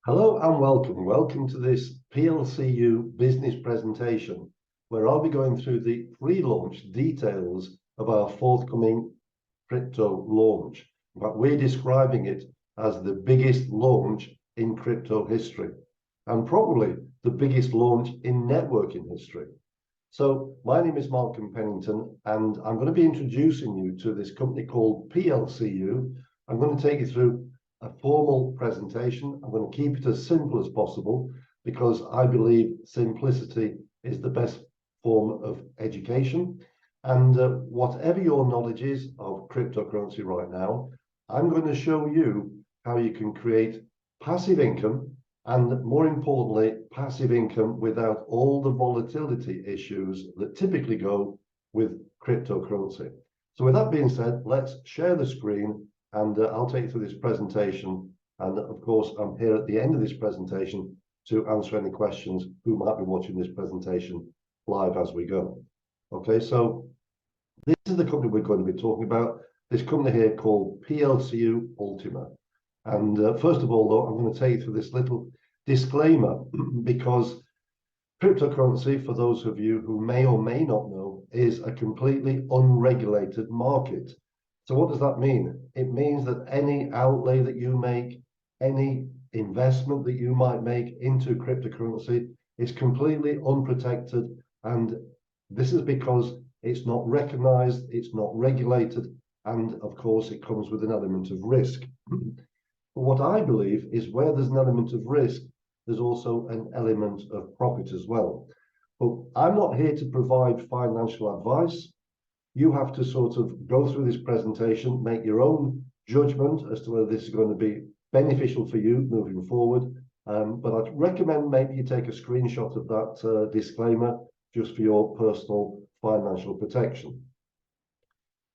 Hello and welcome. Welcome to this PLCU business presentation, where I'll be going through the pre-launch details of our forthcoming crypto launch. In fact, we're describing it as the biggest launch in crypto history and probably the biggest launch in networking history. So my name is Malcolm Pennington, and I'm going to be introducing you to this company called PLCU. I'm going to take you through a formal presentation. I'm going to keep it as simple as possible because I believe simplicity is the best form of education. And whatever your knowledge is of cryptocurrency right now, I'm going to show you how you can create passive income, and more importantly, passive income without all the volatility issues that typically go with cryptocurrency. So with that being said, let's share the screen and I'll take you through this presentation. And of course, I'm here at the end of this presentation to answer any questions who might be watching this presentation live as we go. Okay, so this is the company we're going to be talking about. This company here called PLCU Ultima. And first of all, though, I'm going to take you through this little disclaimer because cryptocurrency, for those of you who may or may not know, is a completely unregulated market. So what does that mean? It means that any outlay that you make, any investment that you might make into cryptocurrency is completely unprotected. And this is because it's not recognized, it's not regulated, and of course it comes with an element of risk. But what I believe is where there's an element of risk, there's also an element of profit as well. But I'm not here to provide financial advice. You have to sort of go through this presentation, make your own judgment as to whether this is going to be beneficial for you moving forward. But I'd recommend maybe you take a screenshot of that disclaimer just for your personal financial protection.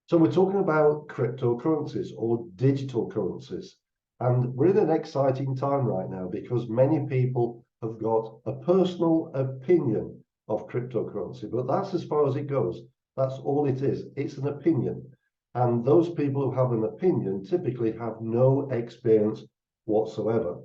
So we're talking about cryptocurrencies or digital currencies. And we're in an exciting time right now because many people have got a personal opinion of cryptocurrency, but that's as far as it goes. That's all it is. It's an opinion. And those people who have an opinion typically have no experience whatsoever.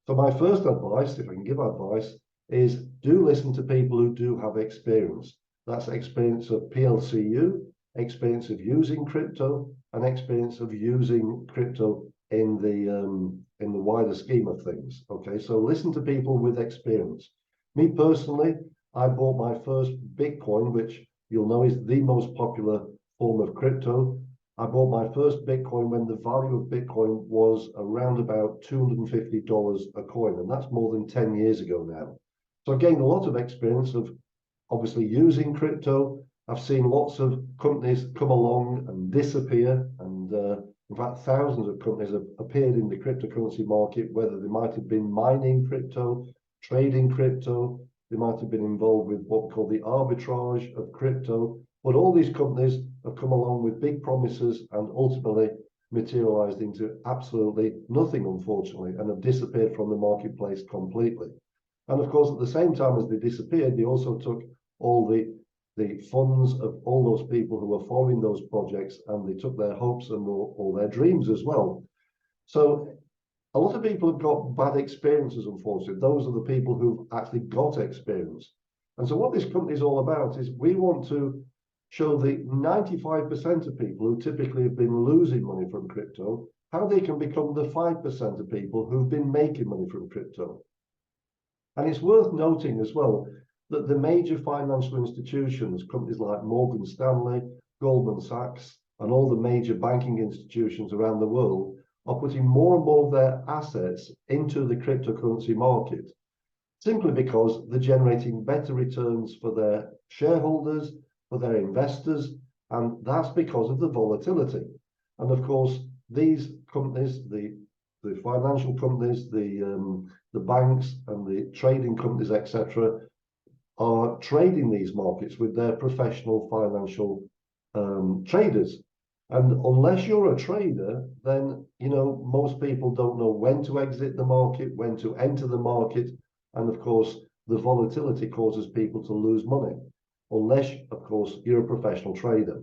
So my first advice, if I can give advice, is do listen to people who do have experience. That's experience of PLCU, experience of using crypto, and experience of using crypto in the wider scheme of things. Okay, so listen to people with experience. Me personally, I bought my first Bitcoin, which you'll know is the most popular form of crypto. I bought my first Bitcoin when the value of Bitcoin was around about $250 a coin, and that's more than 10 years ago now. So I gained a lot of experience of obviously using crypto. I've seen lots of companies come along and disappear, and in fact, thousands of companies have appeared in the cryptocurrency market, whether they might have been mining crypto, trading crypto, they might have been involved with what we call the arbitrage of crypto. But all these companies have come along with big promises and ultimately materialized into absolutely nothing, unfortunately, and have disappeared from the marketplace completely. And of course, at the same time as they disappeared, they also took all the funds of all those people who were following those projects, and they took their hopes and all their dreams as well. So a lot of people have got bad experiences, unfortunately. Those are the people who've actually got experience. And so what this company is all about is we want to show the 95% of people who typically have been losing money from crypto, how they can become the 5% of people who've been making money from crypto. And it's worth noting as well that the major financial institutions, companies like Morgan Stanley, Goldman Sachs, and all the major banking institutions around the world are putting more and more of their assets into the cryptocurrency market, simply because they're generating better returns for their shareholders, for their investors, and that's because of the volatility. And of course, these companies, the financial companies, the banks and the trading companies, etc., are trading these markets with their professional financial traders. And unless you're a trader, then, you know, most people don't know when to exit the market, when to enter the market. And of course, the volatility causes people to lose money, unless, of course, you're a professional trader.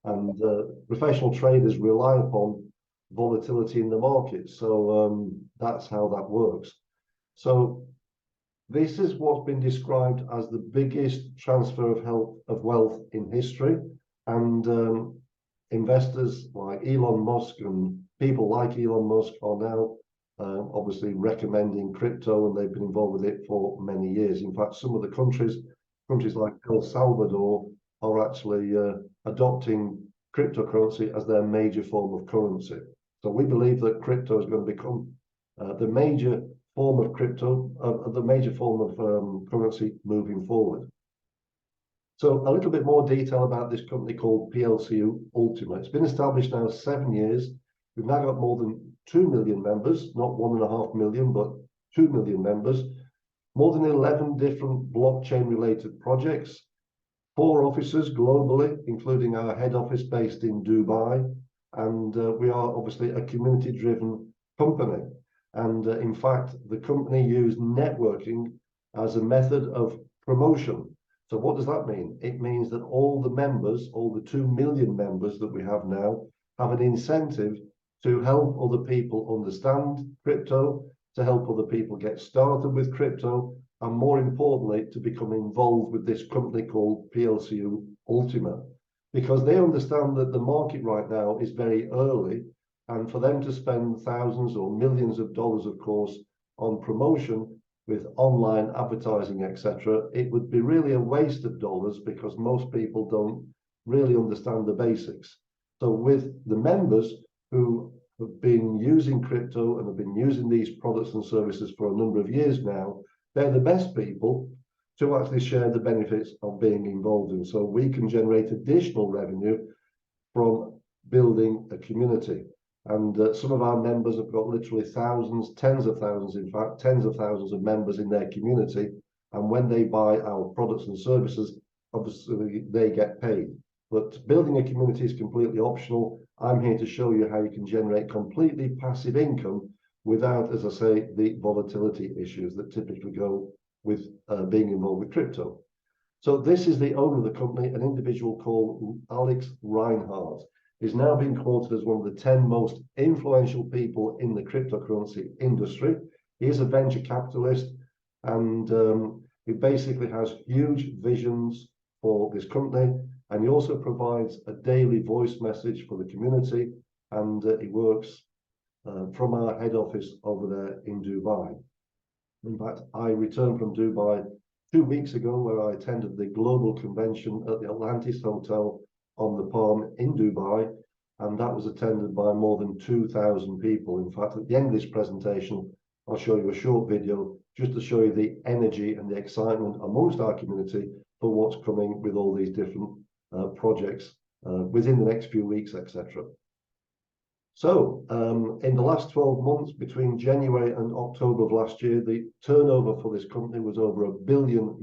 And professional traders rely upon volatility in the market. So that's how that works. So this is what's been described as the biggest transfer of wealth in history, and investors like Elon Musk and people like Elon Musk are now obviously recommending crypto, and they've been involved with it for many years. In fact, some of the countries like El Salvador are actually adopting cryptocurrency as their major form of currency. So we believe that crypto is going to become the major form of currency moving forward. So a little bit more detail about this company called PLCU Ultima. It's been established now 7 years. We've now got more than 2 million members, not 1.5 million, but 2 million members, more than 11 different blockchain related projects, 4 offices globally, including our head office based in Dubai. And we are obviously a community driven company. And in fact, the company used networking as a method of promotion. So what does that mean? It means that all the members, all the 2 million members that we have now, have an incentive to help other people understand crypto, to help other people get started with crypto, and more importantly, to become involved with this company called PLCU Ultima, because they understand that the market right now is very early. And for them to spend thousands or millions of dollars, of course, on promotion with online advertising, etc., it would be really a waste of dollars because most people don't really understand the basics. So with the members who have been using crypto and have been using these products and services for a number of years now, they're the best people to actually share the benefits of being involved in. So we can generate additional revenue from building a community. And some of our members have got literally thousands, tens of thousands, in fact, tens of thousands of members in their community. And when they buy our products and services, obviously they get paid. But building a community is completely optional. I'm here to show you how you can generate completely passive income without, as I say, the volatility issues that typically go with being involved with crypto. So this is the owner of the company, an individual called Alex Reinhardt. Is now being quoted as one of the 10 most influential people in the cryptocurrency industry. He is a venture capitalist, and he basically has huge visions for this company, and he also provides a daily voice message for the community, and he works from our head office over there in Dubai. In fact, I returned from Dubai 2 weeks ago, where I attended the global convention at the Atlantis Hotel on the Palm in Dubai, and that was attended by more than 2,000 people. In fact, at the end of this presentation, I'll show you a short video just to show you the energy and the excitement amongst our community for what's coming with all these different projects within the next few weeks, etc. So in the last 12 months, between January and October of last year, the turnover for this company was over €1 billion.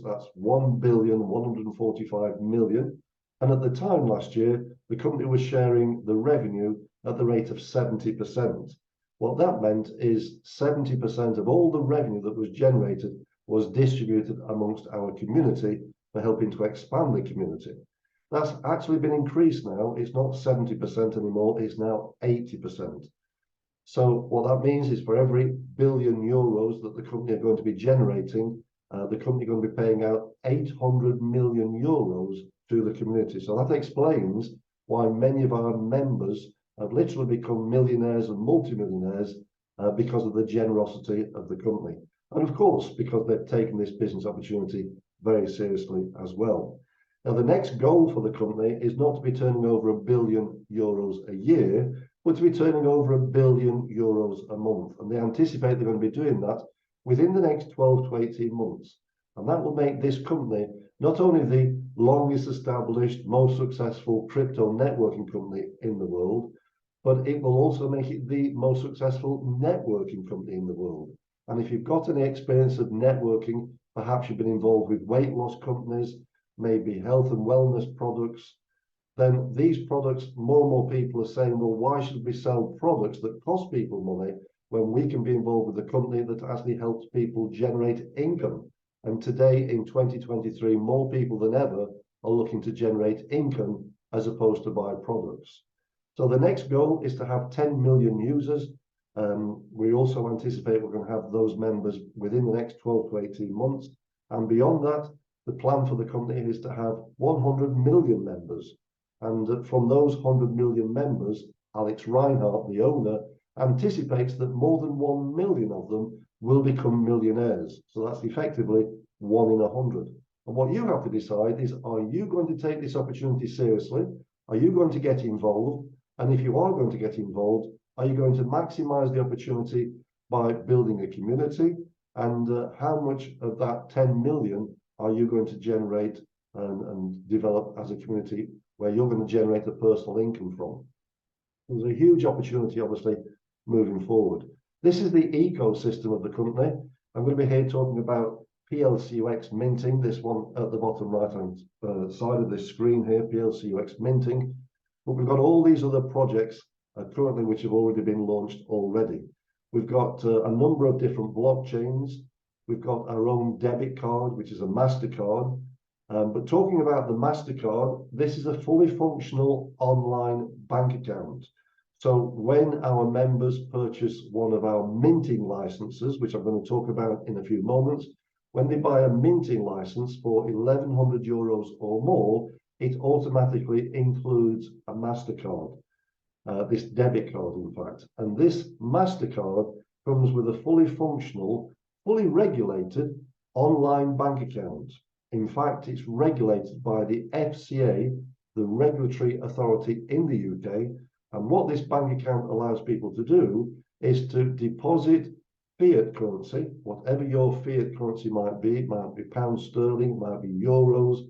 That's 1,145,000,000. And at the time last year, the company was sharing the revenue at the rate of 70%. What that meant is 70% of all the revenue that was generated was distributed amongst our community for helping to expand the community. That's actually been increased now. It's not 70% anymore, it's now 80%. So what that means is for every €1 billion that the company are going to be generating, the company is going to be paying out €800 million to the community. So that explains why many of our members have literally become millionaires and multimillionaires because of the generosity of the company. And of course, because they've taken this business opportunity very seriously as well. Now, the next goal for the company is not to be turning over €1 billion a year, but to be turning over €1 billion a month. And they anticipate they're going to be doing that within the next 12 to 18 months. And that will make this company not only the longest established, most successful crypto networking company in the world, but it will also make it the most successful networking company in the world. And if you've got any experience of networking, perhaps you've been involved with weight loss companies, maybe health and wellness products, then these products, more and more people are saying, well, why should we sell products that cost people money when we can be involved with a company that actually helps people generate income? And today in 2023, more people than ever are looking to generate income as opposed to buy products. So the next goal is to have 10 million users. We also anticipate we're going to have those members within the next 12 to 18 months. And beyond that, the plan for the company is to have 100 million members. And from those 100 million members, Alex Reinhardt, the owner, anticipates that more than 1 million of them will become millionaires. So that's effectively 1 in 100. And what you have to decide is, are you going to take this opportunity seriously? Are you going to get involved? And if you are going to get involved, are you going to maximize the opportunity by building a community? And how much of that 10 million are you going to generate and develop as a community where you're going to generate a personal income from? There's a huge opportunity, obviously, moving forward. This is the ecosystem of the company. I'm going to be here talking about PLCUX minting, this one at the bottom right-hand side of this screen here, PLCUX minting. But we've got all these other projects currently which have already been launched already. We've got a number of different blockchains. We've got our own debit card, which is a MasterCard. But talking about the MasterCard, this is a fully functional online bank account. So when our members purchase one of our minting licenses, which I'm going to talk about in a few moments, when they buy a minting license for 1,100 euros or more, it automatically includes a MasterCard. This debit card, in fact. And this MasterCard comes with a fully functional, fully regulated online bank account. In fact, it's regulated by the FCA, the regulatory authority in the UK. And what this bank account allows people to do is to deposit fiat currency, whatever your fiat currency might be. It might be pound sterling, it might be euros,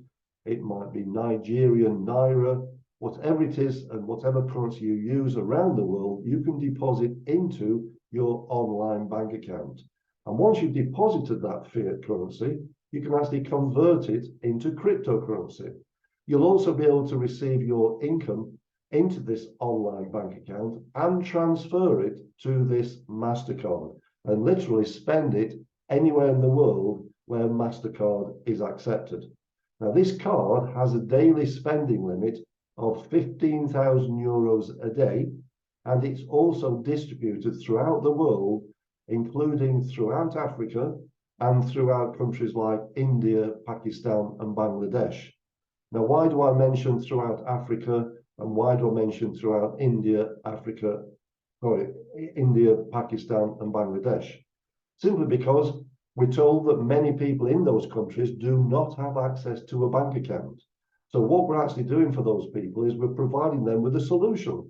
it might be Nigerian naira. Whatever it is and whatever currency you use around the world, you can deposit into your online bank account. And once you've deposited that fiat currency, you can actually convert it into cryptocurrency. You'll also be able to receive your income into this online bank account and transfer it to this MasterCard and literally spend it anywhere in the world where MasterCard is accepted. Now, this card has a daily spending limit of 15,000 euros a day, and it's also distributed throughout the world, including throughout Africa and throughout countries like India, Pakistan, and Bangladesh. Now, why do I mention throughout Africa, and why do I mention throughout India, India, Pakistan, and Bangladesh? Simply because we're told that many people in those countries do not have access to a bank account. So what we're actually doing for those people is we're providing them with a solution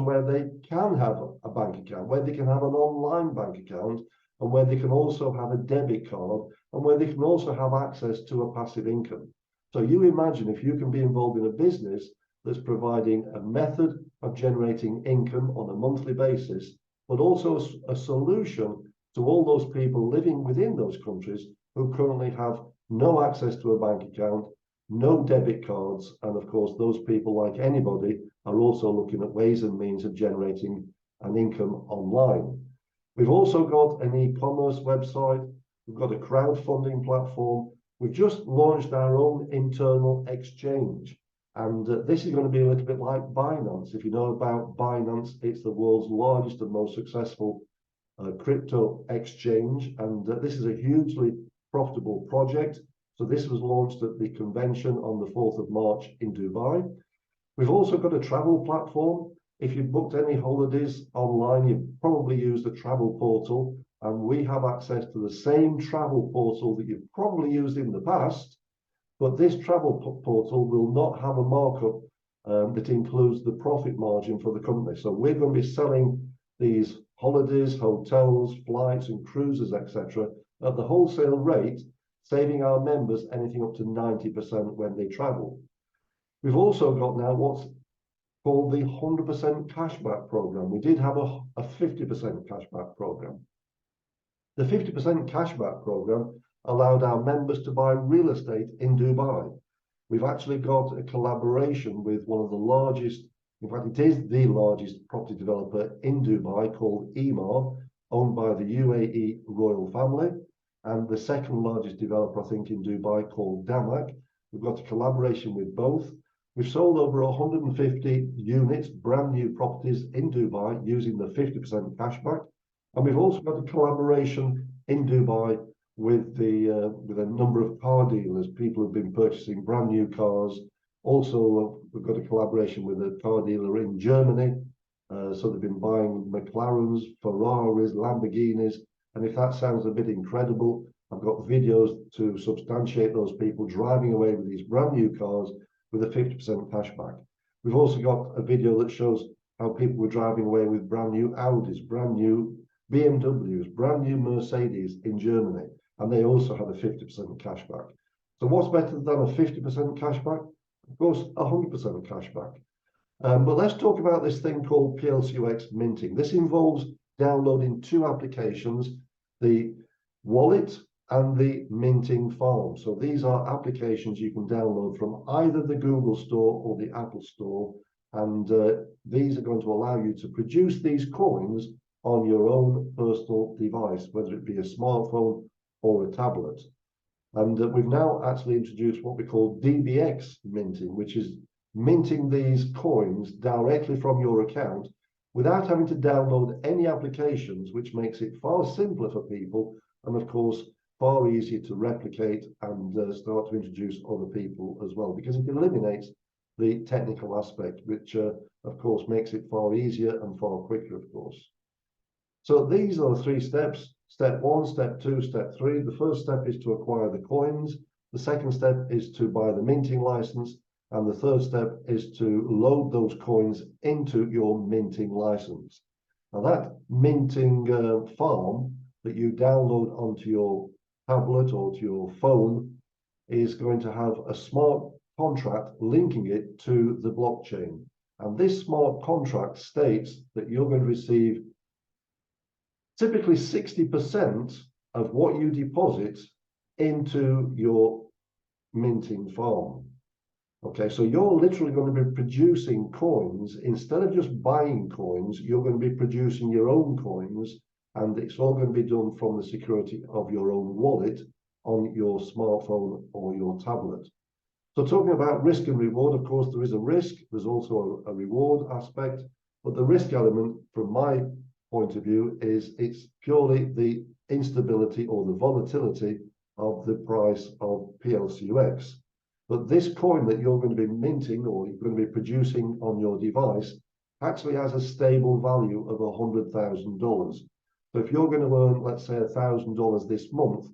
where they can have a bank account, where they can have an online bank account, and where they can also have a debit card, and where they can also have access to a passive income. So you imagine if you can be involved in a business that's providing a method of generating income on a monthly basis, but also a solution to all those people living within those countries who currently have no access to a bank account, no debit cards, and of course those people, like anybody, are also looking at ways and means of generating an income online. We've also got an e-commerce website, we've got a crowdfunding platform, we've just launched our own internal exchange, and this is going to be a little bit like Binance. If you know about Binance, it's the world's largest and most successful crypto exchange, and this is a hugely profitable project. So this was launched at the convention on the 4th of March in Dubai. We've also got a travel platform. If you've booked any holidays online, you've probably used the travel portal, and we have access to the same travel portal that you've probably used in the past, but this travel portal will not have a markup that includes the profit margin for the company. So we're going to be selling these holidays, hotels, flights, and cruises, etc., at the wholesale rate, saving our members anything up to 90% when they travel. We've also got now what's called the 100% cashback program. We did have a 50% cashback program. The 50% cashback program allowed our members to buy real estate in Dubai. We've actually got a collaboration with one of the largest, in fact, it is the largest property developer in Dubai, called Emaar, owned by the UAE royal family, and the second largest developer, I think, in Dubai, called Damak. We've got a collaboration with both, We've sold over 150 units, brand new properties in Dubai using the 50% cashback. And we've also got a collaboration in Dubai with a number of car dealers. People have been purchasing brand new cars. Also, we've got a collaboration with a car dealer in Germany. So they've been buying McLarens, Ferraris, Lamborghinis. And if that sounds a bit incredible, I've got videos to substantiate those people driving away with these brand new cars with a 50% cashback. We've also got a video that shows how people were driving away with brand new Audis, brand new BMWs, brand new Mercedes in Germany, and they also had a 50% cashback. So what's better than a 50% cashback? Of course, 100% cashback. But let's talk about this thing called PLCUX minting. This involves downloading two applications, the wallet and the minting farm. So these are applications you can download from either the Google Store or the Apple Store. And these are going to allow you to produce these coins on your own personal device, whether it be a smartphone or a tablet. And we've now actually introduced what we call DBX minting, which is minting these coins directly from your account without having to download any applications, which makes it far simpler for people and, of course, far easier to replicate and start to introduce other people as well, because it eliminates the technical aspect, which, of course, makes it far easier and far quicker, of course. So these are the 3 steps. Step 1, step 2, step 3. The first step is to acquire the coins. The second step is to buy the minting license. And the third step is to load those coins into your minting license. Now that minting farm that you download onto your tablet or to your phone is going to have a smart contract linking it to the blockchain. And this smart contract states that you're going to receive typically 60% of what you deposit into your minting farm. Okay, so you're literally going to be producing coins. Instead of just buying coins, you're going to be producing your own coins, and it's all going to be done from the security of your own wallet on your smartphone or your tablet. So talking about risk and reward, of course, there is a risk. There's also a reward aspect, but the risk element, from my point of view, is it's purely the instability or the volatility of the price of PLCUX. But this coin that you're going to be minting or you're going to be producing on your device actually has a stable value of $100,000. So if you're going to earn, let's say, $1,000 this month,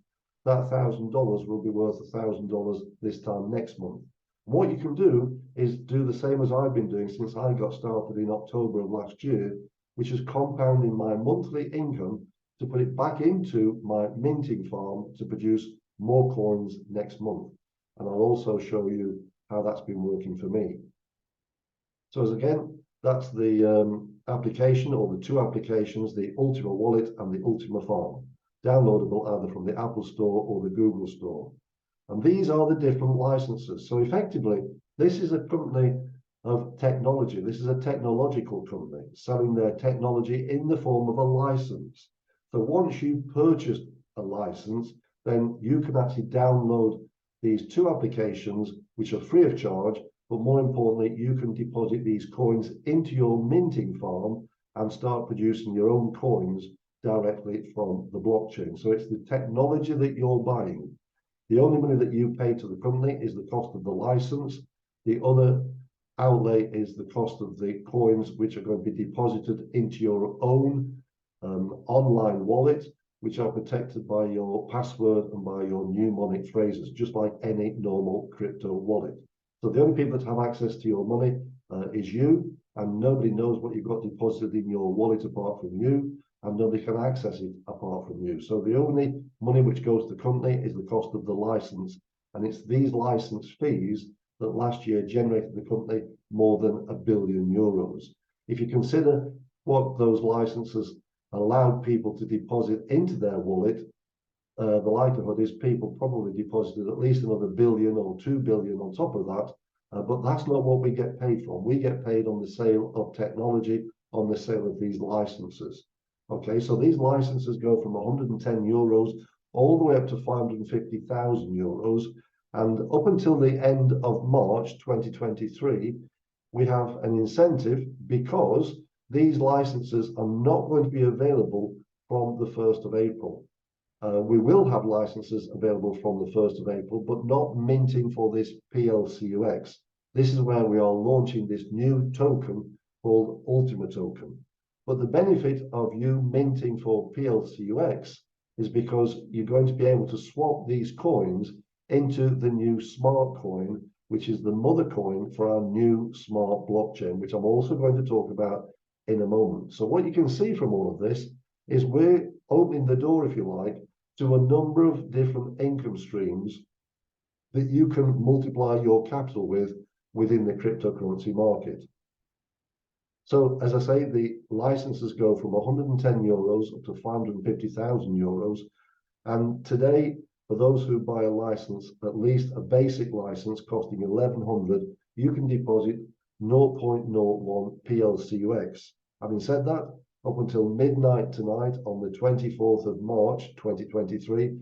that $1,000 will be worth $1,000 this time next month. What you can do is do the same as I've been doing since I got started in October of last year, which is compounding my monthly income to put it back into my minting farm to produce more coins next month. And I'll also show you how that's been working for me. So as again, that's the application or the 2 applications, the Ultima Wallet and the Ultima Farm, downloadable either from the Apple Store or the Google Store. And these are the different licenses. So effectively, this is a company of technology. This is a technological company selling their technology in the form of a license. So once you purchase a license, then you can actually download these 2 applications, which are free of charge, but more importantly, you can deposit these coins into your minting farm and start producing your own coins directly from the blockchain. So it's the technology that you're buying. The only money that you pay to the company is the cost of the license. The other outlay is the cost of the coins, which are going to be deposited into your own online wallet, which are protected by your password and by your mnemonic phrases, just like any normal crypto wallet. So the only people that have access to your money is you, and nobody knows what you've got deposited in your wallet apart from you, and nobody can access it apart from you. So the only money which goes to the company is the cost of the license, and it's these license fees that last year generated the company more than €1 billion. If you consider what those licenses allowed people to deposit into their wallet, the likelihood is people probably deposited at least another $1 billion or $2 billion on top of that. But that's not what we get paid from. We get paid on the sale of technology, on the sale of these licenses. Okay, so these licenses go from €110 all the way up to €550,000. And up until the end of March 2023, we have an incentive because these licenses are not going to be available from the 1st of April. We will have licenses available from the 1st of April, but not minting for this PLCUX. This is where we are launching this new token called Ultima Token. But the benefit of you minting for PLCUX is because you're going to be able to swap these coins into the new Smartcoin, which is the mother coin for our new smart blockchain, which I'm also going to talk about in a moment. So what you can see from all of this is we're opening the door, if you like, to a number of different income streams that you can multiply your capital with within the cryptocurrency market. So as I say, the licenses go from 110 euros up to 550,000 euros. And today, for those who buy a license, at least a basic license costing 1,100, you can deposit 0.01 PLCUX. Having said that, up until midnight tonight on the 24th of March 2023,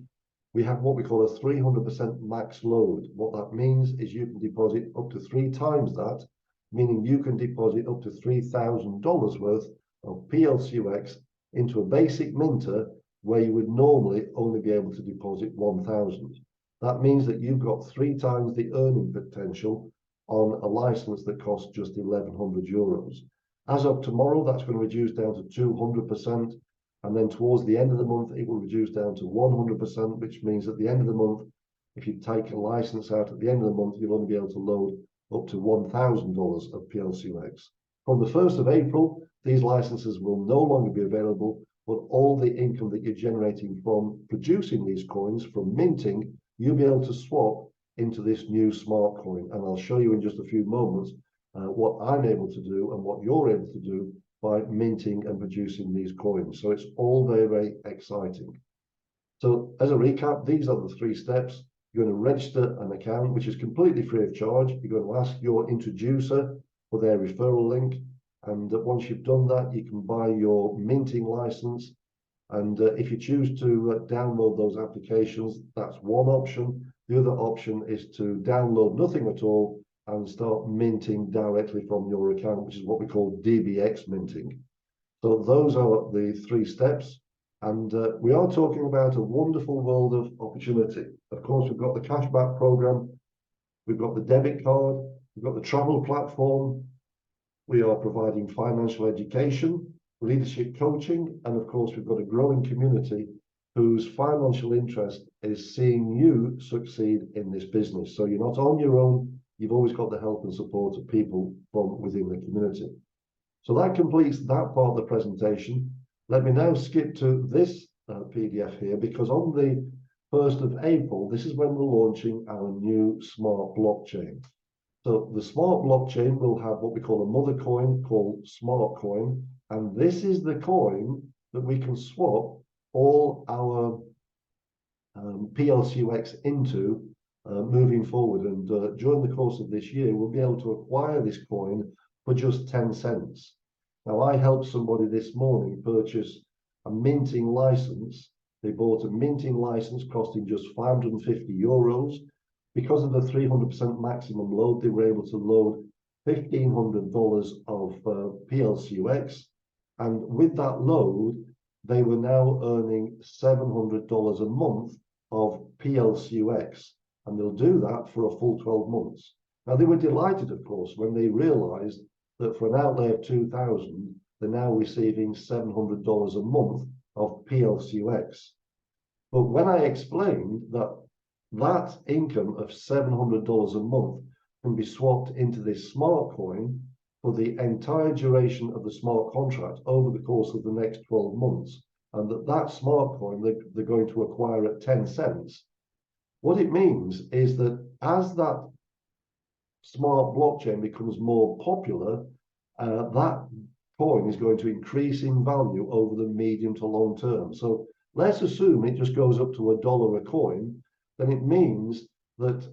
we have what we call a 300% max load. What that means is you can deposit up to 3 times that, meaning you can deposit up to $3,000 worth of PLCUX into a basic minter where you would normally only be able to deposit 1,000. That means that you've got 3 times the earning potential on a license that costs just 1,100 euros. As of tomorrow, that's going to reduce down to 200%. And then towards the end of the month, it will reduce down to 100%, which means at the end of the month, if you take a license out at the end of the month, you'll only be able to load up to $1,000 of PLCUX. From the 1st of April, these licenses will no longer be available, but all the income that you're generating from producing these coins, from minting, you'll be able to swap into this new smart coin. And I'll show you in just a few moments what I'm able to do and what you're able to do by minting and producing these coins. So it's all very, very exciting. So as a recap, these are the 3 steps. You're going to register an account, which is completely free of charge. You're going to ask your introducer for their referral link. And once you've done that, you can buy your minting license. And if you choose to download those applications, that's one option. The other option is to download nothing at all and start minting directly from your account, which is what we call DBX minting. So those are the 3 steps. And we are talking about a wonderful world of opportunity. Of course, we've got the cashback program, we've got the debit card, we've got the travel platform, we are providing financial education, leadership coaching, and of course, we've got a growing community whose financial interest is seeing you succeed in this business. So you're not on your own, you've always got the help and support of people from within the community. So that completes that part of the presentation. Let me now skip to this PDF here, because on the 1st of April, this is when we're launching our new smart blockchain. So the smart blockchain will have what we call a mother coin called Smartcoin, and this is the coin that we can swap all our PLCUX into moving forward. And during the course of this year, we'll be able to acquire this coin for just 10 cents. Now, I helped somebody this morning purchase a minting license. They bought a minting license costing just 550 euros. Because of the 300% maximum load, they were able to load $1,500 of PLCUX. And with that load, they were now earning $700 a month of PLCUX. And they'll do that for a full 12 months. Now, they were delighted, of course, when they realized that for an outlay of 2,000, they're now receiving $700 a month of PLCUX. But when I explained that that income of $700 a month can be swapped into this smart coin for the entire duration of the smart contract over the course of the next 12 months, and that smart coin they're going to acquire at 10 cents, what it means is that as that smart blockchain becomes more popular, that coin is going to increase in value over the medium to long term. So let's assume it just goes up to $1 a coin, then it means that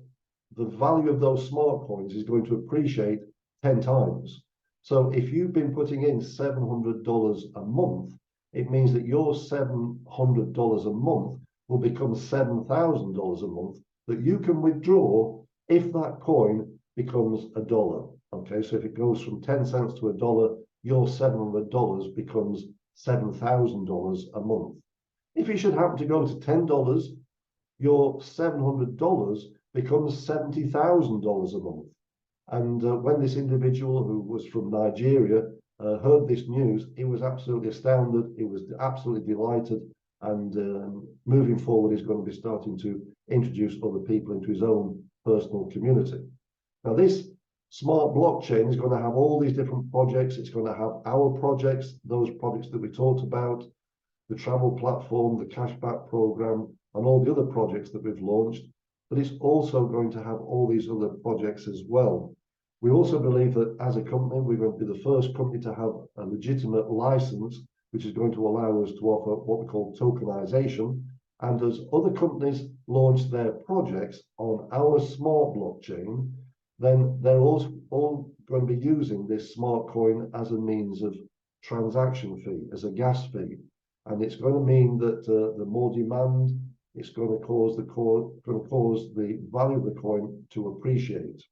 the value of those smart coins is going to appreciate 10 times. So if you've been putting in $700 a month, it means that your $700 a month will become $7,000 a month that you can withdraw if that coin becomes $1. Okay, so if it goes from 10 cents to $1, your $700 becomes $7,000 a month. If it should happen to go to $10, your $700 becomes $70,000 a month. And when this individual, who was from Nigeria, heard this news, he was absolutely astounded. He was absolutely delighted. And moving forward, he's going to be starting to introduce other people into his own personal community. Now, this smart blockchain is going to have all these different projects. It's going to have our projects, those projects that we talked about, the travel platform, the cashback program, and all the other projects that we've launched. But it's also going to have all these other projects as well. We also believe that as a company, we're going to be the first company to have a legitimate license, which is going to allow us to offer what we call tokenization. And as other companies launch their projects on our smart blockchain, then they're all going to be using this smart coin as a means of transaction fee, as a gas fee. And it's going to mean that the more demand, it's going to cause the value of the coin to appreciate.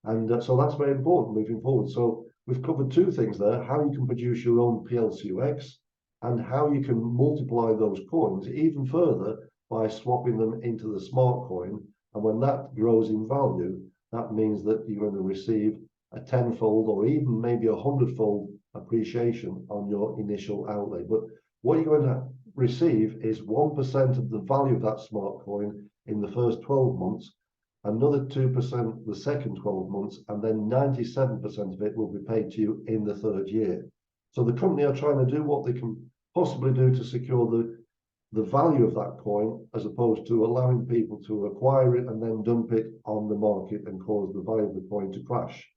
And so that's very important moving forward. So we've covered two things there: how you can produce your own PLCUX and how you can multiply those coins even further by swapping them into the smart coin. And when that grows in value, that means that you're going to receive a 10-fold or even maybe a 100-fold appreciation on your initial outlay. But what you're going to receive is 1% of the value of that smart coin in the first 12 months, another 2% the second 12 months, and then 97% of it will be paid to you in the third year. So the company are trying to do what they can possibly do to secure the value of that coin, as opposed to allowing people to acquire it and then dump it on the market and cause the value of the coin to crash.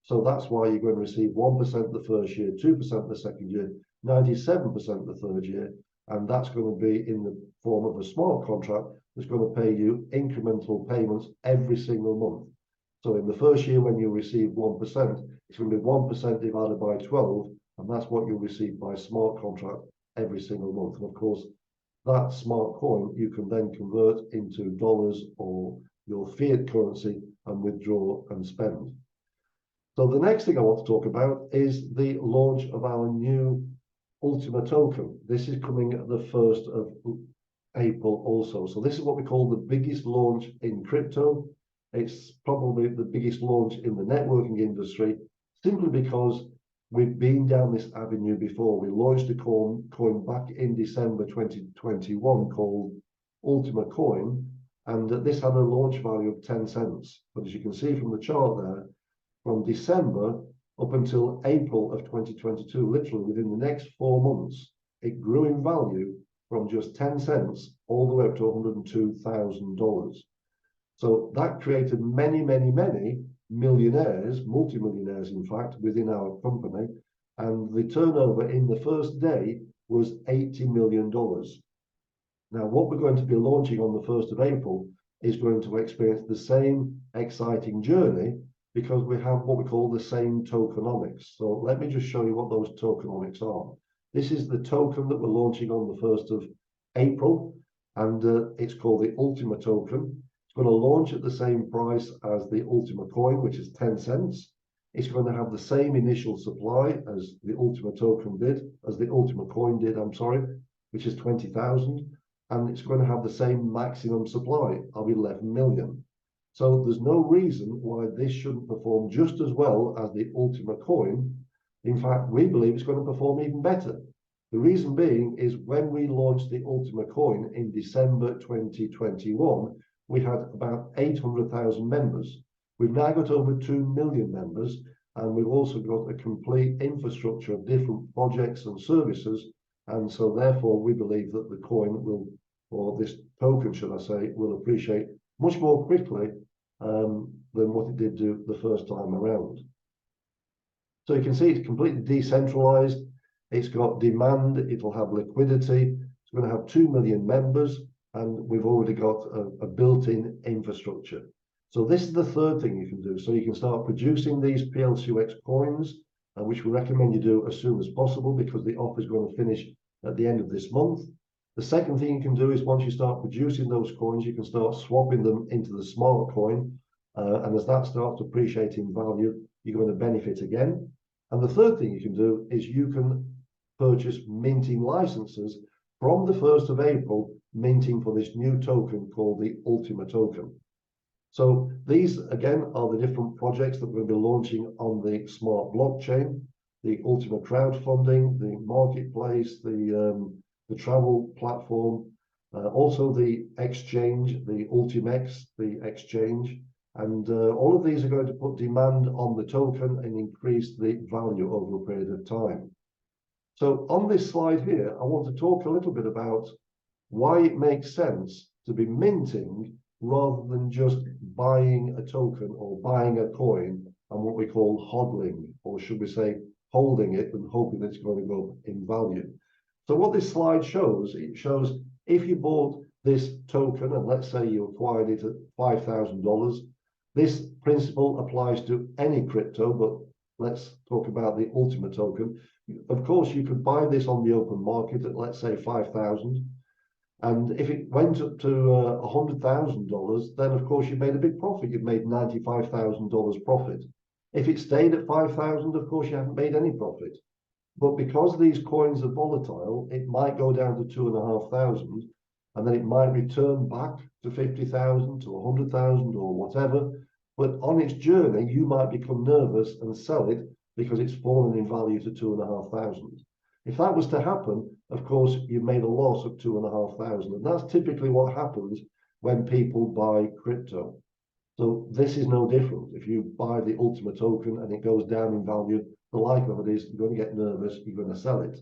So that's why you're going to receive 1% the first year, 2% the second year, 97% the third year, and that's going to be in the form of a smart contract that's going to pay you incremental payments every single month. So in the first year, when you receive 1%, it's going to be 1% divided by 12, and that's what you'll receive by smart contract every single month. And of course, that smart coin you can then convert into dollars or your fiat currency and withdraw and spend. So the next thing I want to talk about is the launch of our new Ultima token. This is coming at the 1st of April also. So this is what we call the biggest launch in crypto. It's probably the biggest launch in the networking industry, simply because we've been down this avenue before. We launched a coin back in December 2021 called Ultima Coin, and this had a launch value of 10 cents. But as you can see from the chart there, from December up until April of 2022, literally within the next 4 months, it grew in value from just 10 cents all the way up to $102,000. So that created many, many, many millionaires, multimillionaires, in fact, within our company. And the turnover in the first day was $80 million. Now, what we're going to be launching on the 1st of April is going to experience the same exciting journey, because we have what we call the same tokenomics. So let me just show you what those tokenomics are. This is the token that we're launching on the 1st of April, and it's called the Ultima token. It's going to launch at the same price as the Ultima coin, which is 10 cents. It's going to have the same initial supply as the Ultima token did, as the Ultima coin did, which is 20,000. And it's going to have the same maximum supply of 11 million. So there's no reason why this shouldn't perform just as well as the Ultima coin. In fact, we believe it's going to perform even better. The reason being is when we launched the Ultima coin in December 2021, we had about 800,000 members. We've now got over 2 million members, and we've also got a complete infrastructure of different projects and services. And so therefore, we believe that the coin will, or this token, should I say, will appreciate much more quickly than what it did do the first time around. So you can see it's completely decentralized. It's got demand, it'll have liquidity. It's going to have 2 million members, and we've already got a built-in infrastructure. So this is the third thing you can do. So you can start producing these PLCUX coins, which we recommend you do as soon as possible, because the offer is going to finish at the end of this month. The second thing you can do is once you start producing those coins, you can start swapping them into the Smartcoin. And as that starts to appreciate in value, you're going to benefit again. And the third thing you can do is you can purchase minting licenses from the 1st of April, minting for this new token called the Ultima token. So these, again, are the different projects that we're going to be launching on the Smart blockchain, the Ultima crowdfunding, the marketplace, the travel platform, also the exchange, the Ultimex, the exchange. And all of these are going to put demand on the token and increase the value over a period of time. So on this slide here, I want to talk a little bit about why it makes sense to be minting rather than just buying a token or buying a coin and what we call hodling, or should we say holding it and hoping it's going to go up in value. So what this slide shows, it shows if you bought this token and let's say you acquired it at $5,000, this principle applies to any crypto, but let's talk about the Ultima token. Of course, you could buy this on the open market at, let's say, 5,000. And if it went up to $100,000, then of course you made a big profit. You've made $95,000 profit. If it stayed at 5,000, of course you haven't made any profit. But because these coins are volatile, it might go down to 2,500, and then it might return back to 50,000, to 100,000, or whatever. But on its journey, you might become nervous and sell it because it's fallen in value to 2,500. If that was to happen, of course, you've made a loss of 2,500. And that's typically what happens when people buy crypto. So this is no different. If you buy the Ultima token and it goes down in value, the likelihood is you're going to get nervous, you're going to sell it.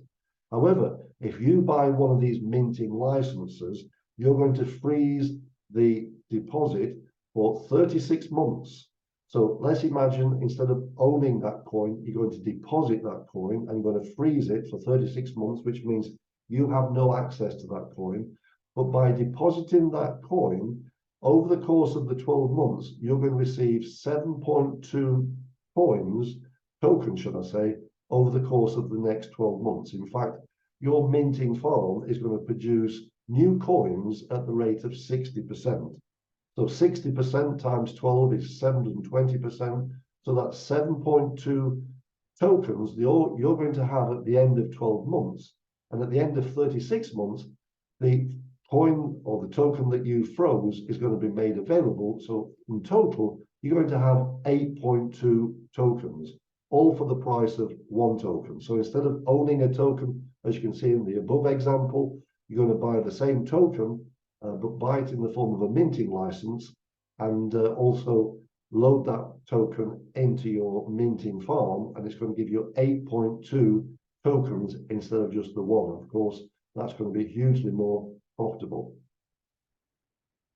However, if you buy one of these minting licenses, you're going to freeze the deposit for 36 months. So let's imagine instead of owning that coin, you're going to deposit that coin and you're going to freeze it for 36 months, which means you have no access to that coin. But by depositing that coin, over the course of the 12 months, you're going to receive 7.2 tokens, should I say, over the course of the next 12 months. In fact, your minting farm is going to produce new coins at the rate of 60%. So 60% times 12 is 720%. So that's 7.2 tokens you're going to have at the end of 12 months. And at the end of 36 months, the coin or the token that you froze is going to be made available. So in total, you're going to have 8.2 tokens, all for the price of one token. So instead of owning a token, as you can see in the above example, you're going to buy the same token, but buy it in the form of a minting license and also load that token into your minting farm, and it's going to give you 8.2 tokens instead of just the one. Of course, that's going to be hugely more profitable.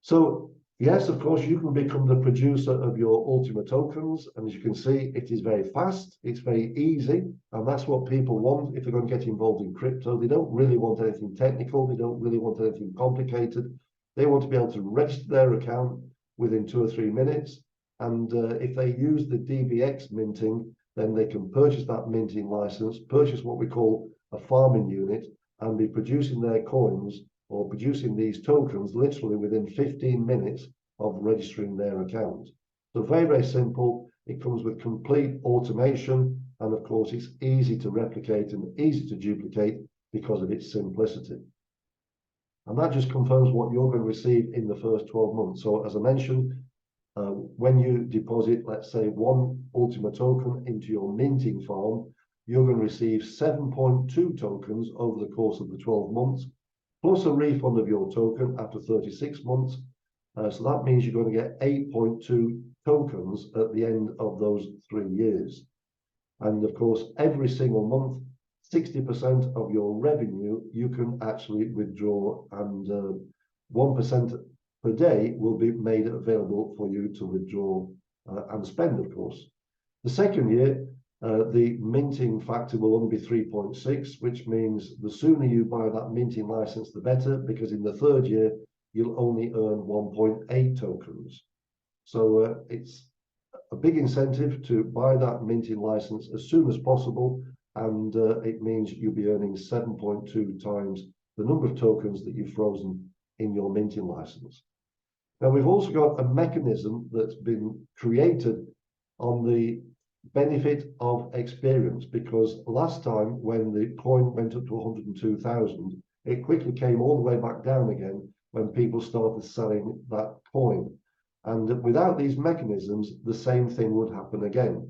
So yes, of course, you can become the producer of your Ultima tokens, and as you can see, it is very fast, it's very easy, and that's what people want if they're going to get involved in crypto. They don't really want anything technical, they don't really want anything complicated. They want to be able to register their account within 2 or 3 minutes, and if they use the DBX minting, then they can purchase that minting license, purchase what we call a farming unit, and be producing their coins or producing these tokens literally within 15 minutes of registering their account. So very, very simple. It comes with complete automation, and of course it's easy to replicate and easy to duplicate because of its simplicity. And that just confirms what you're going to receive in the first 12 months. So as I mentioned, when you deposit, let's say, one Ultima token into your minting farm, you're going to receive 7.2 tokens over the course of the 12 months, plus a refund of your token after 36 months. So that means you're going to get 8.2 tokens at the end of those 3 years. And of course, every single month, 60% of your revenue you can actually withdraw, and 1% per day will be made available for you to withdraw and spend, of course. The second year, the minting factor will only be 3.6, which means the sooner you buy that minting license, the better, because in the third year, you'll only earn 1.8 tokens. So it's a big incentive to buy that minting license as soon as possible, and it means you'll be earning 7.2 times the number of tokens that you've frozen in your minting license. Now, we've also got a mechanism that's been created on the benefit of experience, because last time when the coin went up to 102,000, it quickly came all the way back down again when people started selling that coin. And without these mechanisms, the same thing would happen again.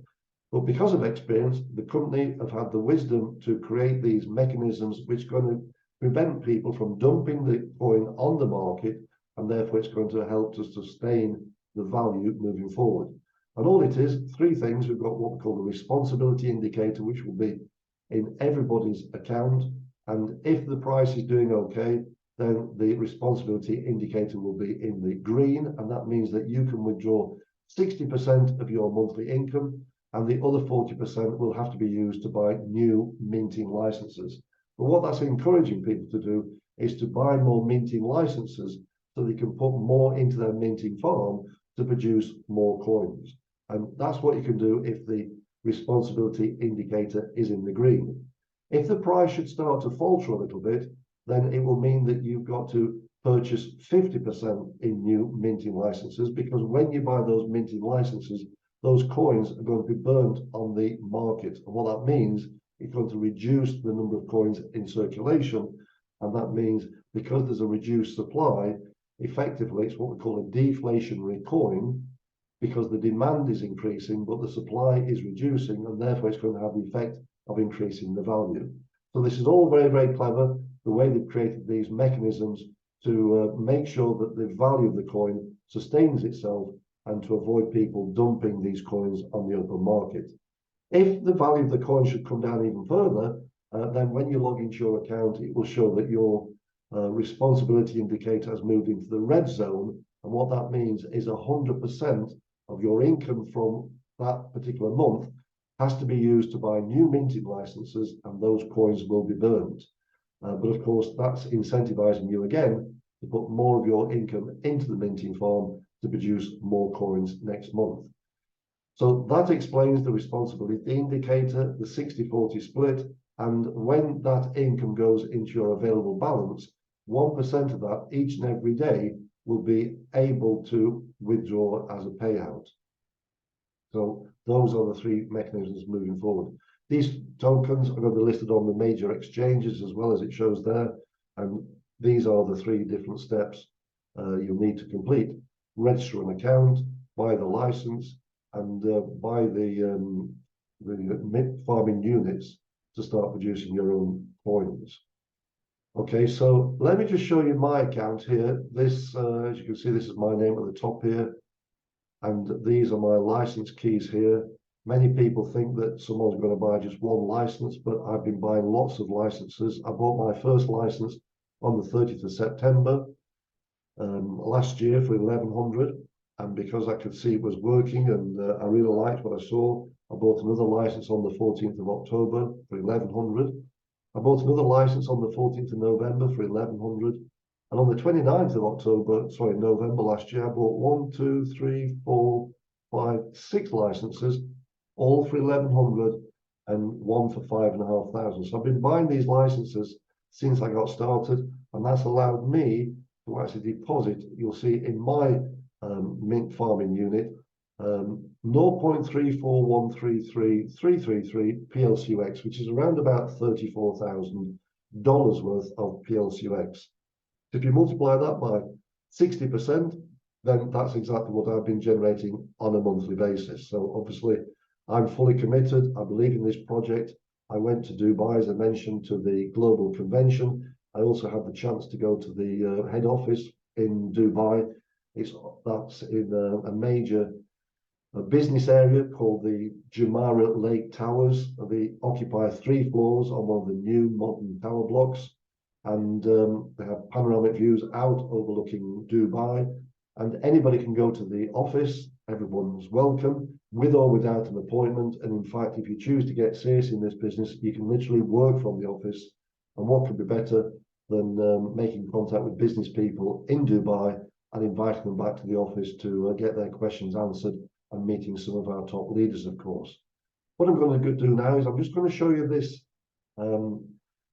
But because of experience, the company have had the wisdom to create these mechanisms which are going to prevent people from dumping the coin on the market, and therefore it's going to help to sustain the value moving forward. And all it is, three things. We've got what we call the responsibility indicator, which will be in everybody's account. And if the price is doing okay, then the responsibility indicator will be in the green. And that means that you can withdraw 60% of your monthly income, and the other 40% will have to be used to buy new minting licenses. But what that's encouraging people to do is to buy more minting licenses so they can put more into their minting farm to produce more coins. And that's what you can do if the responsibility indicator is in the green. If the price should start to falter a little bit, then it will mean that you've got to purchase 50% in new minting licenses, because when you buy those minting licenses, those coins are going to be burnt on the market. And what that means, it's going to reduce the number of coins in circulation. And that means because there's a reduced supply, effectively it's what we call a deflationary coin, because the demand is increasing, but the supply is reducing, and therefore it's going to have the effect of increasing the value. So this is all very, very clever, the way they've created these mechanisms to make sure that the value of the coin sustains itself and to avoid people dumping these coins on the open market. If the value of the coin should come down even further, then when you log into your account, it will show that your responsibility indicator has moved into the red zone. And what that means is 100% of your income from that particular month has to be used to buy new minting licenses, and those coins will be burned. But of course, that's incentivizing you again to put more of your income into the minting farm to produce more coins next month. So that explains the responsibility indicator, the 60-40 split, and when that income goes into your available balance, 1% of that each and every day will be able to withdraw as a payout. So those are the three mechanisms moving forward. These tokens are going to be listed on the major exchanges as well, as it shows there. And these are the three different steps you'll need to complete: register an account, buy the license, and buy the farming units to start producing your own coins. Okay, so let me just show you my account here. This, as you can see, this is my name at the top here, and these are my license keys here. Many people think that someone's going to buy just one license, but I've been buying lots of licenses. I bought my first license on the 30th of September last year for 1,100, and because I could see it was working and I really liked what I saw, I bought another license on the 14th of October for 1,100. I bought another license on the 14th of November for 1,100. And on the 29th of November last year, I bought 6 licenses, all for 1,100 and one for 5,500. So I've been buying these licenses since I got started, and that's allowed me to actually deposit, you'll see in my mint farming unit, 0.34133 PLCUX, which is around about $34,000 worth of PLCUX. If you multiply that by 60%, then that's exactly what I've been generating on a monthly basis. So obviously, I'm fully committed. I believe in this project. I went to Dubai, as I mentioned, to the global convention. I also had the chance to go to the head office in Dubai. That's in a major business area called the Jumeirah Lake Towers. They occupy 3 floors on one of the new modern tower blocks, and they have panoramic views out overlooking Dubai. And anybody can go to the office. Everyone's welcome, with or without an appointment. And in fact, if you choose to get serious in this business, you can literally work from the office. And what could be better than making contact with business people in Dubai and inviting them back to the office to get their questions answered, and meeting some of our top leaders, of course. What I'm going to do now is I'm just going to show you this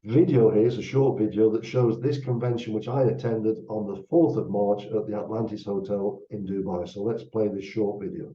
video here is a short video that shows this convention, which I attended on the 4th of March at the Atlantis Hotel in Dubai. So let's play this short video.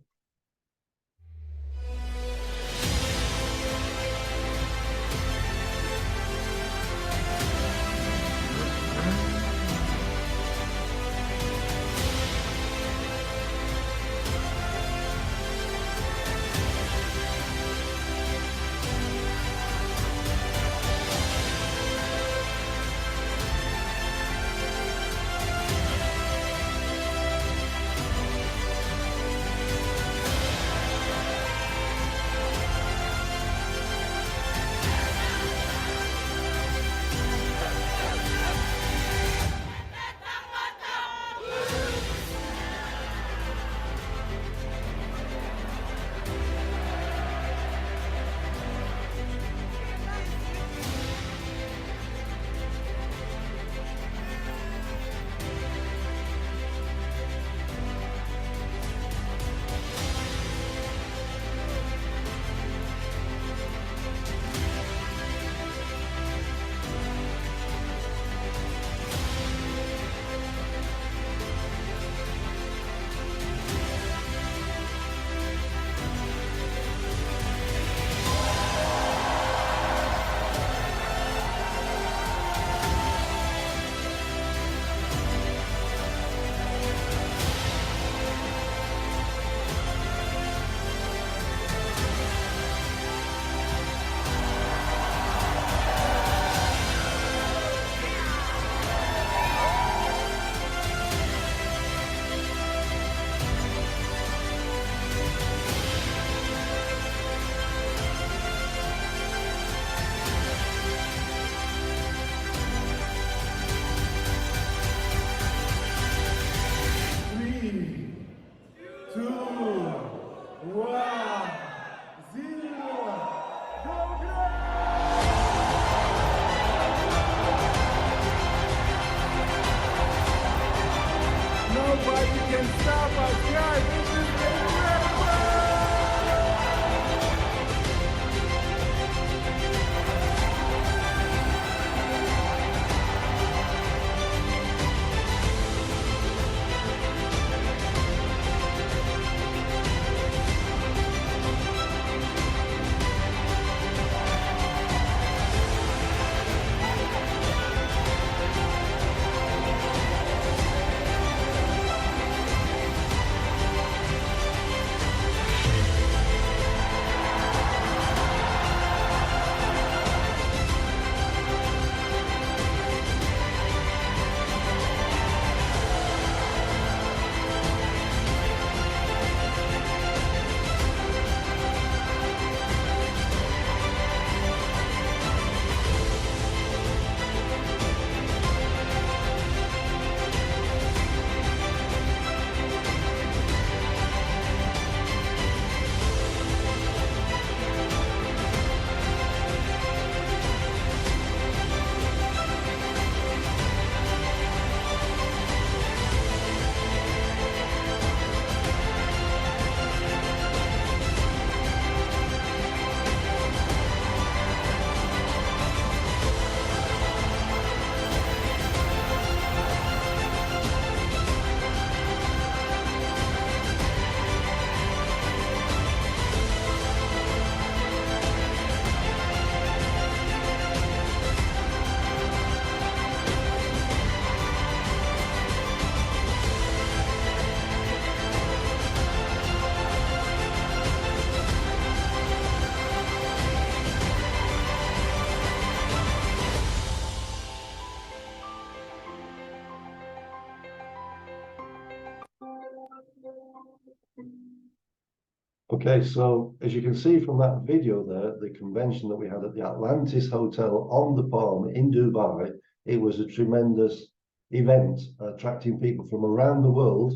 Okay, so as you can see from that video there, the convention that we had at the Atlantis Hotel on the Palm in Dubai, it was a tremendous event, attracting people from around the world.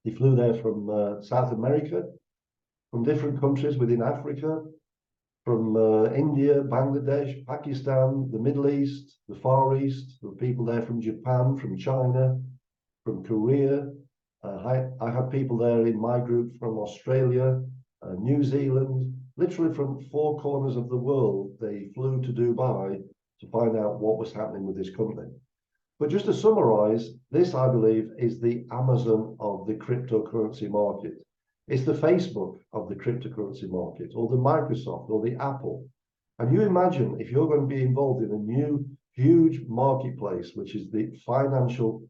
They flew there from South America, from different countries within Africa, from India, Bangladesh, Pakistan, the Middle East, the Far East. There were people there from Japan, from China, from Korea. I had people there in my group from Australia, New Zealand, literally from 4 corners of the world. They flew to Dubai to find out what was happening with this company. But just to summarize, this, I believe, is the Amazon of the cryptocurrency market. It's the Facebook of the cryptocurrency market, or the Microsoft, or the Apple. And you imagine if you're going to be involved in a new, huge marketplace, which is the financial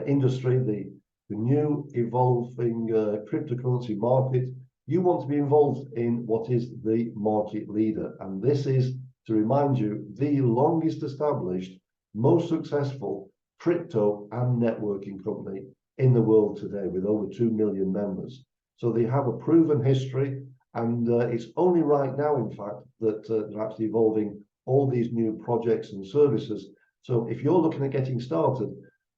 industry, the new evolving cryptocurrency market, you want to be involved in what is the market leader. And this is, to remind you, the longest established, most successful crypto and networking company in the world today, with over 2 million members. So they have a proven history, and it's only right now, in fact, that they're actually evolving all these new projects and services. So if you're looking at getting started,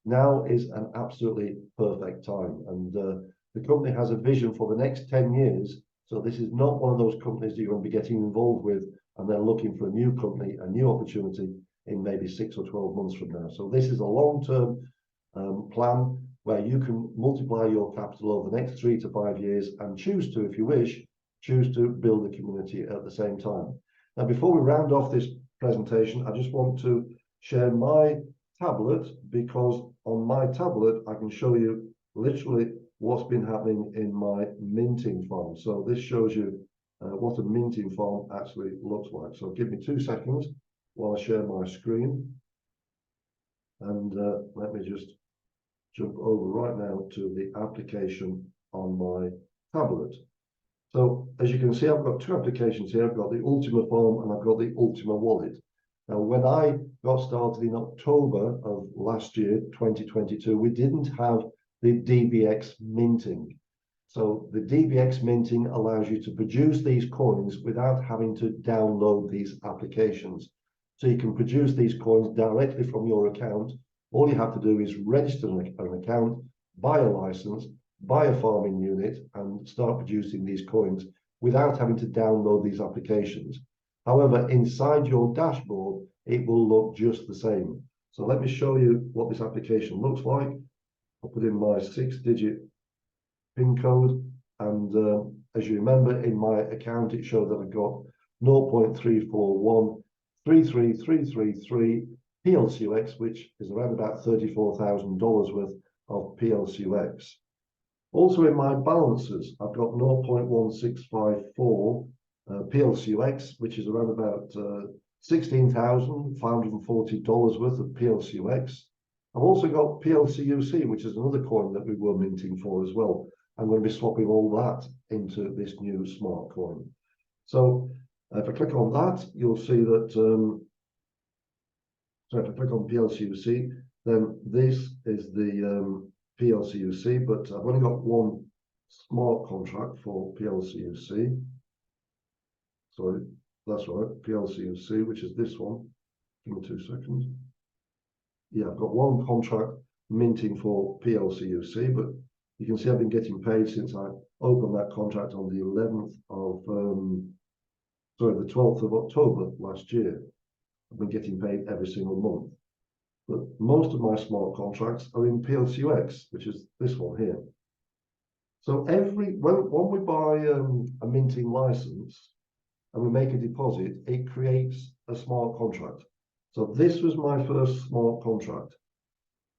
now is an absolutely perfect time. And the company has a vision for the next 10 years. So this is not one of those companies that you're going to be getting involved with and then looking for a new company, a new opportunity in maybe 6 or 12 months from now. So this is a long-term plan where you can multiply your capital over the next 3 to 5 years and choose to, if you wish, choose to build a community at the same time. Now, before we round off this presentation, I just want to share my tablet, because on my tablet, I can show you literally what's been happening in my minting farm. So this shows you what a minting farm actually looks like. So give me 2 seconds while I share my screen. And let me just jump over right now to the application on my tablet. So as you can see, I've got 2 applications here. I've got the Ultima Farm and I've got the Ultima Wallet. Now, when I got started in October of last year, 2022, we didn't have the DBX minting. So the DBX minting allows you to produce these coins without having to download these applications. So you can produce these coins directly from your account. All you have to do is register an account, buy a license, buy a farming unit, and start producing these coins without having to download these applications. However, inside your dashboard, it will look just the same. So let me show you what this application looks like. I'll put in my 6-digit PIN code, and as you remember, in my account, it showed that I got 0.34133333 PLCUX, which is around about $34,000 worth of PLCUX. Also in my balances, I've got 0.1654 PLCUX, which is around about $16,540 worth of PLCUX. I've also got PLCUC, which is another coin that we were minting for as well. I'm going to be swapping all that into this new smart coin. So if I click on that, you'll see that, so if I click on PLCUC, then this is the PLCUC, but I've only got one smart contract for PLCUC. Sorry, that's right, PLCUC, which is this one. Give me 2 seconds. Yeah, I've got one contract minting for PLCUC, but you can see I've been getting paid since I opened that contract on the 11th of, the 12th of October last year. I've been getting paid every single month. But most of my smart contracts are in PLCUX, which is this one here. So when we buy a minting license and we make a deposit, it creates a smart contract. So this was my first smart contract.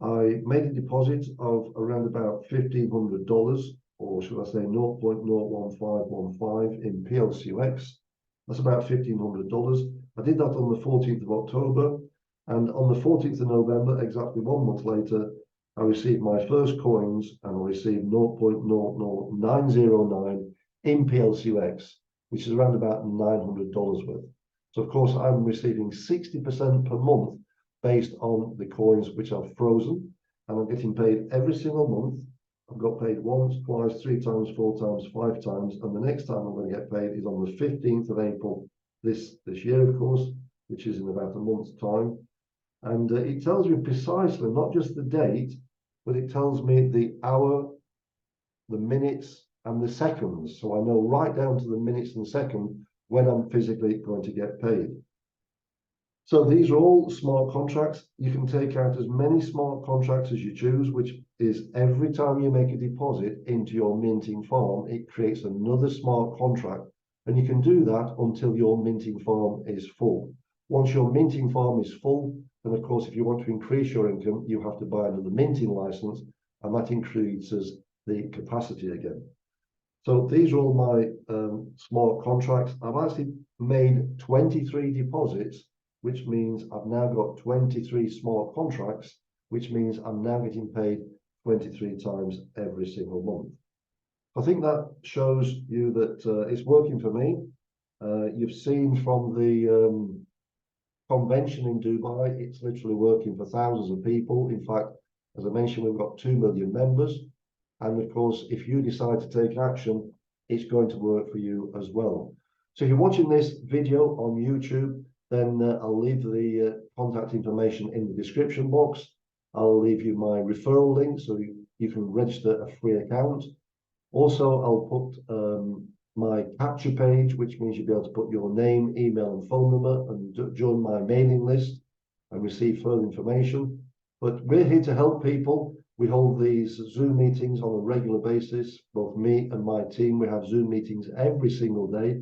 I made a deposit of around about $1,500, or should I say 0.01515 in PLCUX. That's about $1,500. I did that on the 14th of October, and on the 14th of November, exactly 1 month later, I received my first coins, and I received 0.00909 in PLCUX, which is around about $900 worth. So of course, I'm receiving 60% per month based on the coins which are frozen, and I'm getting paid every single month. I've got paid once, twice, 3 times, 4 times, 5 times, and the next time I'm going to get paid is on the 15th of April this year, of course, which is in about a month's time. And it tells me precisely, not just the date, but it tells me the hour, the minutes, and the seconds. So I know right down to the minutes and second when I'm physically going to get paid. So these are all smart contracts. You can take out as many smart contracts as you choose, which is every time you make a deposit into your minting farm, it creates another smart contract. And you can do that until your minting farm is full. Once your minting farm is full, then of course, if you want to increase your income, you have to buy another minting license, and that increases the capacity again. So these are all my smart contracts. I've actually made 23 deposits, which means I've now got 23 smart contracts, which means I'm now getting paid 23 times every single month. I think that shows you that it's working for me. You've seen from the convention in Dubai, it's literally working for thousands of people. In fact, as I mentioned, we've got 2 million members. And of course, if you decide to take action, it's going to work for you as well. So if you're watching this video on YouTube, then I'll leave the contact information in the description box. I'll leave you my referral link so you can register a free account. Also, I'll put my capture page, which means you'll be able to put your name, email, and phone number and join my mailing list and receive further information. But we're here to help people. We hold these Zoom meetings on a regular basis. Both me and my team, we have Zoom meetings every single day.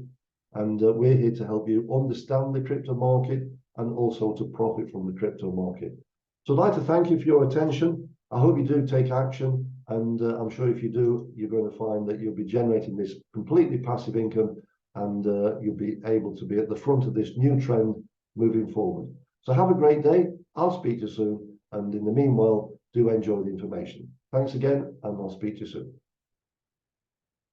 And we're here to help you understand the crypto market and also to profit from the crypto market. So I'd like to thank you for your attention. I hope you do take action. And I'm sure if you do, you're going to find that you'll be generating this completely passive income, and you'll be able to be at the front of this new trend moving forward. So have a great day. I'll speak to you soon. And in the meanwhile, do enjoy the information. Thanks again, and I'll speak to you soon.